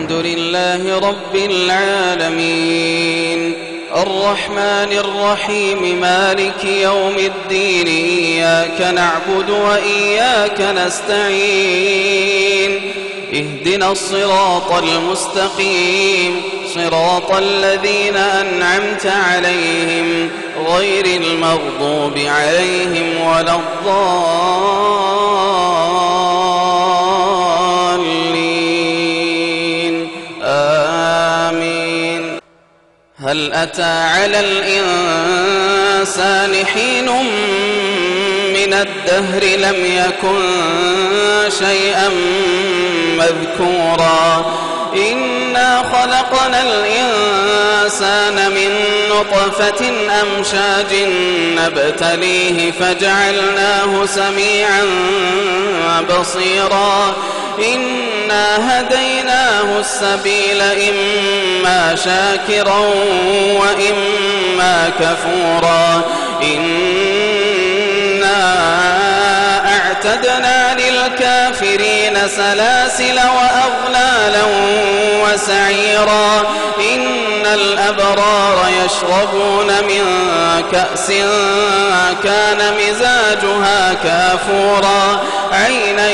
الحمد لله رب العالمين الرحمن الرحيم مالك يوم الدين إياك نعبد وإياك نستعين اهدنا الصراط المستقيم صراط الذين أنعمت عليهم غير المغضوب عليهم ولا الضالين آمين. هل أتى على الإنسان حين من الدهر لم يكن شيئا مذكورا إنا خلقنا الإنسان من نطفة أمشاج نبتليه فجعلناه سميعا بصيرا إنا هديناه السبيل إما شاكرا وإما كفورا إنا أعتدنا للكافرين سلاسل وأغلالا وسعيرا إن الأبرار يشربون من كأس كان مزاجها كافورا عينا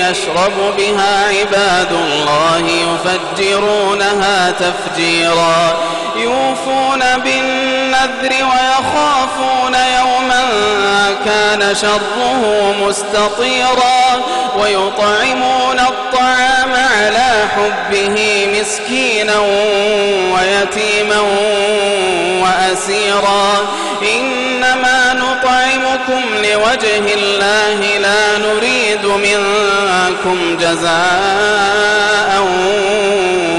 يشرب بها عباد الله يفجرونها تفجيرا يوفون بالنذر ويخافون يوما كان شره مستطيرا ويطعمون الطعام على حبه مسكينا ويتيما وأسيرا إنما نطعمكم لوجه الله لا نريد منكم جزاء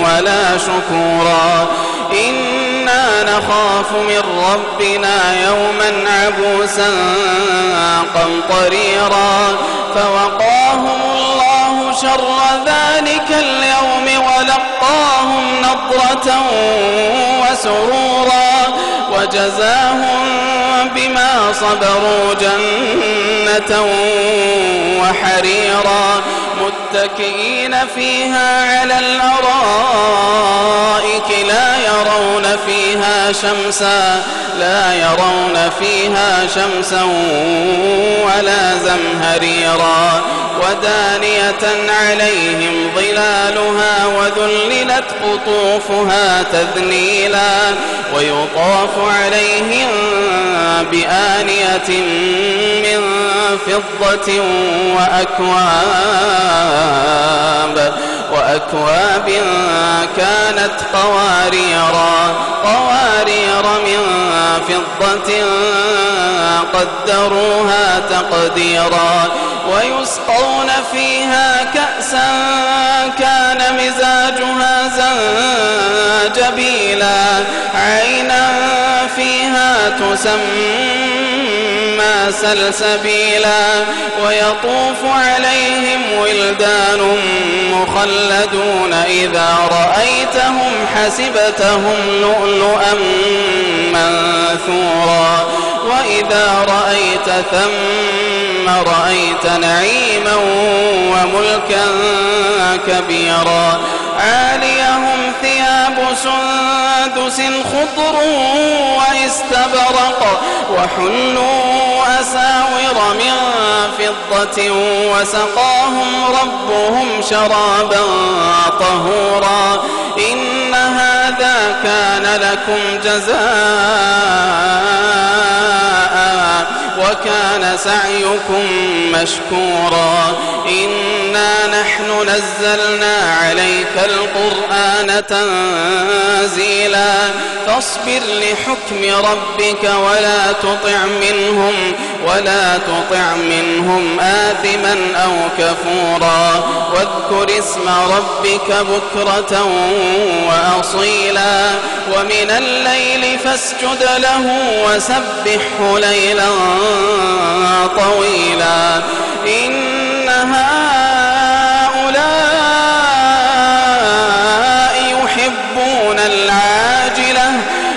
ولا شكورا إنا نخاف من ربنا يوما عبوسا قمطريرا فوقاهم الله شر ذلك اليوم ولقاهم نضرة وسرورا وجزاهم بما صبروا جنة وحريرا متكئين فيها على الأرائك لا يرون فيها شمسا ولا زمهريرا ودانية عليهم ظلالها وذللت قطوفها تذليلا ويطاف عليهم بآنية من فضة وأكواب كانت قوارير من فضة قدروها تقديرا ويسقون فيها كأسا كان مزاجها زنجبيلا عينا فيها تسمى سلسبيلا ويطوف عليهم ولدان مخلدون إذا رأيتهم حسبتهم لؤلؤا منثورا وإذا رأيت ثم رأيت نعيما وملكا كبيرا عاليهم ثياب سندس خضر واستبرق وحلوا أساور من فضة وسقاهم ربهم شرابا طهورا إن هذا كان لكم جزاء وكان سعيكم مشكورا إنا نحن نزلنا عليك القرآن تنزيلا فاصبر لحكم ربك ولا تطع منهم آثما أو كفورا واذكر اسم ربك بكرة وأصيلا ومن الليل فاسجد له وسبحه ليلا طويلا إن هؤلاء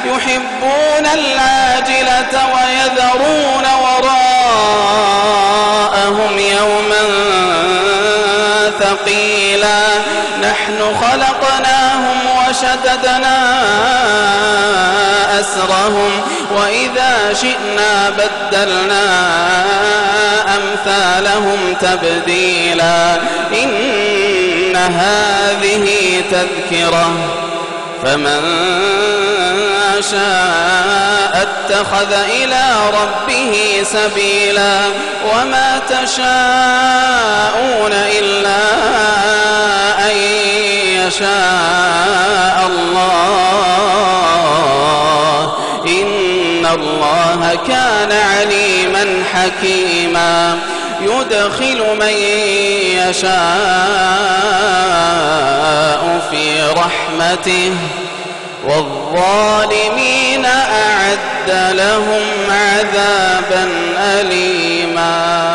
يحبون العاجلة ويذرون وراءهم يوما ثقيلا نحن خلقناهم رددنا أسرهم وإذا شئنا بدلنا أمثالهم تبديلا إن هذه تذكرة فمن شاء اتخذ إلى ربه سبيلا وما تشاءون إلا أن يشاء الله إن الله كان عليما حكيما يدخل من يشاء في رحمته والظالمين أعد لهم عذابا أليما.